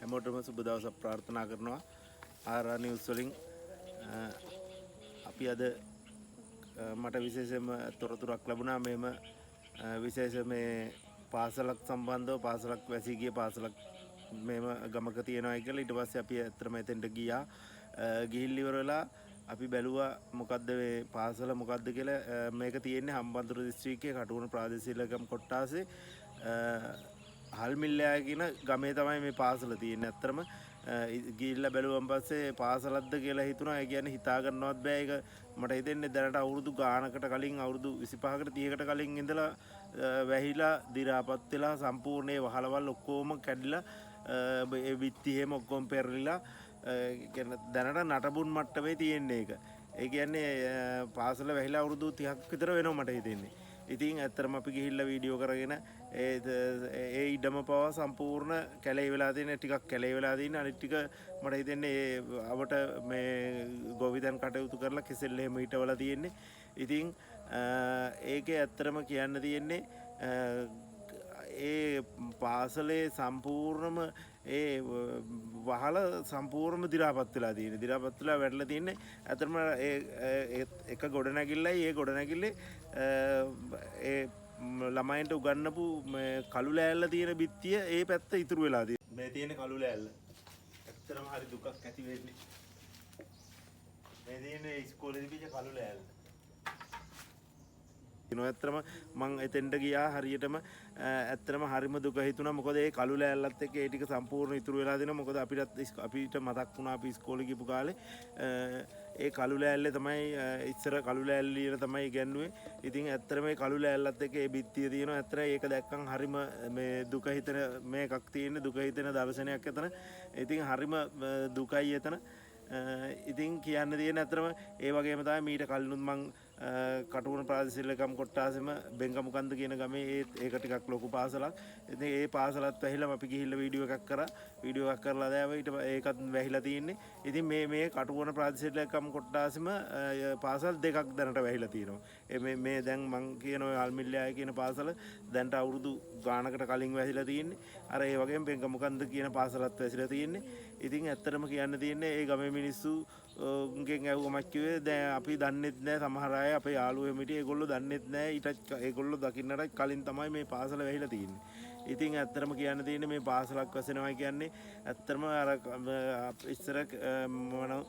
හැමෝටම සුබ දවසක් ප්‍රාර්ථනා කරනවා. ආරා නිවුස් වලින් අපි අද මට විශේෂයෙන්ම තොරතුරක් ලැබුණා මේම විශේෂ මේ පාසලක් සම්බන්ධව පාසලක් වැසී ගිය පාසලක් මේම ගමක තියෙනවා කියලා. ඊට පස්සේ අපි ඇත්තටම එතෙන්ට ගියා. ගිහිල්ලා ඉවර වෙලා අපි බැලුවා මොකද්ද මේ පාසල මොකද්ද කියලා. මේක තියෙන්නේ හම්බන්තොට දිස්ත්‍රික්කයේ කටුකුණ ප්‍රාදේශීය ලේකම් කොට්ටාසේ හල්මිල්ලෑ කියන ගමේ තමයි මේ පාසල තියෙන්නේ. ඇත්තටම ගිහිල්ලා බැලුවන් පස්සේ පාසලක්ද කියලා හිතුණා. ඒ කියන්නේ හිතා ගන්නවත් බෑ. ඒක මට හිතෙන්නේ දැනට අවුරුදු ගානකට කලින් අවුරුදු 25කට 30කට කලින් ඉඳලා වැහිලා දි รา පත් වෙලා සම්පූර්ණ ඒ වහලවල් ඔක්කොම කැඩිලා ඒ බිත්ති එහෙම ඔක්කොම පෙරලිලා දැනට නටබුන් මට්ටමේ තියෙන්නේ ඒක. ඒ කියන්නේ පාසල වැහිලා අවුරුදු 30ක් විතර වෙනවා මට හිතෙන්නේ. ඉතින් ඇත්තටම අපි ගිහිල්ලා වීඩියෝ කරගෙන ඒ ඉඩම පවා සම්පූර්ණ කැලේ වෙලා තියෙන ටිකක් කැලේ වෙලා තියෙන අනිත් ටික මට හිතෙන්නේ ඒ අවට මේ ගොවිතැන් කටයුතු කරලා කෙසෙල් එහෙම හිටවලා තියෙන්නේ. ඉතින් ඒකේ ඇත්තටම කියන්න තියෙන්නේ ඒ පාසලේ සම්පූර්ණම ඒ වහල සම්පූර්ණම දි รา පත් වෙලා තියෙන්නේ. දි รา පත් වෙලා වැටලා තියෙන්නේ. ඇත්තටම ඒ එක ගොඩනැගිල්ලයි ඒ ගොඩනැගිල්ලේ ඒ ළමයින්ට උගන්වපු මේ කළු ලෑල්ල තියෙන බිත්තිය ඒ පැත්ත ඉතුරු වෙලා තියෙනවා. මේ තියෙන කළු ලෑල්ල. ඇත්තටම හරි දුකක් ඇති වෙන්නේ. මේ තියෙන්නේ ඉස්කෝලේ තිබිච්ච කළු ලෑල්ල. ඇත්තටම මං එතෙන්ට ගියා හරියටම ඇත්තටම හරිම දුක හිතුණා. මොකද ඒ කළු ලෑල්ලත් එක්ක ඒ ටික සම්පූර්ණ ඉතුරු වෙලා දෙනවා. මොකද අපිට මතක් වුණා අපි ඉස්කෝලේ ගිහපු කාලේ ඒ කළු ලෑල්ලේ තමයි ඉස්සර කළු ලෑල්ලිය තමයි ඉගෙනුවේ. ඉතින් ඇත්තටම මේ කළු ලෑල්ලත් එක්ක ඒ බිත්තිය තියෙනවා. ඇත්තට ඒක දැක්කම හරිම මේ දුක හිතෙන මේ එකක් තියෙන දුක හිතෙන දර්ශනයක් එතන. ඉතින් හරිම දුකයි එතන. ඉතින් කියන්න තියෙන ඇත්තටම ඒ වගේම තමයි මීට කලිනුත් මං කටුකුණ ප්‍රාදේශීය ලේකම් කොට්ටාසෙම බෙන්ගමුකන්ද කියන ගමේ ඒක ටිකක් ලොකු පාසලක්. ඉතින් ඒ පාසලත් වැහිලා අපි ගිහිල්ලා වීඩියෝ එකක් කරා. වීඩියෝ එකක් කරලා දැව ඊට ඒකත් වැහිලා තියෙන්නේ. ඉතින් මේ කටුකුණ ප්‍රාදේශීය ලේකම් කොට්ටාසෙම පාසල් දෙකක් දැනට වැහිලා තියෙනවා. මේ දැන් මං කියන ඔය අල්මිල්ලෑ කියන පාසල දැනට අවුරුදු ගානකට කලින් වැහිලා තියෙන්නේ. අර ඒ වගේම බෙන්ගමුකන්ද කියන පාසලත් වැහිලා තියෙන්නේ. ඉතින් ඇත්තටම කියන්න තියෙන්නේ ඒ ගමේ මිනිස්සු ගෙන් ඇහුවමක් කිව්වේ දැන් අපි දන්නෙත් නෑ සමහර අය අපේ යාළුවෝ මිටි ඒගොල්ලෝ දන්නෙත් නෑ ඊටත් ඒගොල්ලෝ දකින්නට කලින් තමයි මේ පාසල වැහිලා තියෙන්නේ. ඉතින් ඇත්තටම කියන්න තියෙන්නේ මේ පාසලක් වසනවා කියන්නේ ඇත්තටම අර ඉස්සර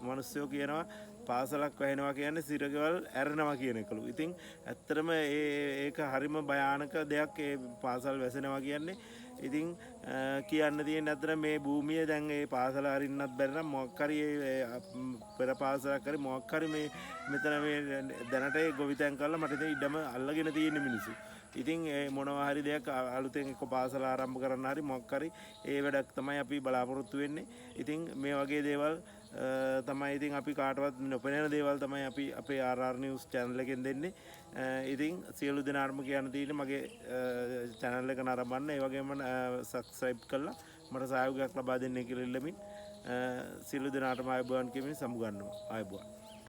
මිනිස්සුયો කියනවා පාසලක් වැහෙනවා කියන්නේ සිරකවල් ඇරෙනවා කියන එකලු. ඉතින් ඇත්තටම ඒක හරිම භයානක දෙයක් ඒ පාසල් වැසෙනවා කියන්නේ. ඉතින් කියන්න තියෙන අතර මේ භූමිය දැන් ඒ පාසල අරින්නත් බැරි නම් මොකක් හරි පෙර පාසලක් හරි මොකක් හරි මේ මෙතන මේ දැනට ඒ ගොවිතැන් කරලා මට ඉතින් ඉඩම අල්ලගෙන තියෙන මිනිස්සු. ඉතින් මොනවා හරි දෙයක් අලුතෙන් එක්ක පාසල ආරම්භ කරන්න හරි මොකක් හරි ඒ වැඩක් තමයි අපි බලාපොරොත්තු වෙන්නේ. ඉතින් මේ වගේ දේවල් තමයි ඉතින් අපි කාටවත් නොපෙනෙන දේවල් තමයි අපි අපේ RR News channel එකෙන් දෙන්නේ. ඉතින් සියලු දෙනාටම කියන්න තියෙන්නේ මගේ channel එක නරඹන්න. ඒ වගේම subscribe කරලා මට සහයෝගයක් ලබා දෙන්න කියලා ඉල්ලමින් සියලු දෙනාටම ආයුබෝවන් කියමින් සමුගන්නවා. ආයුබෝවන්.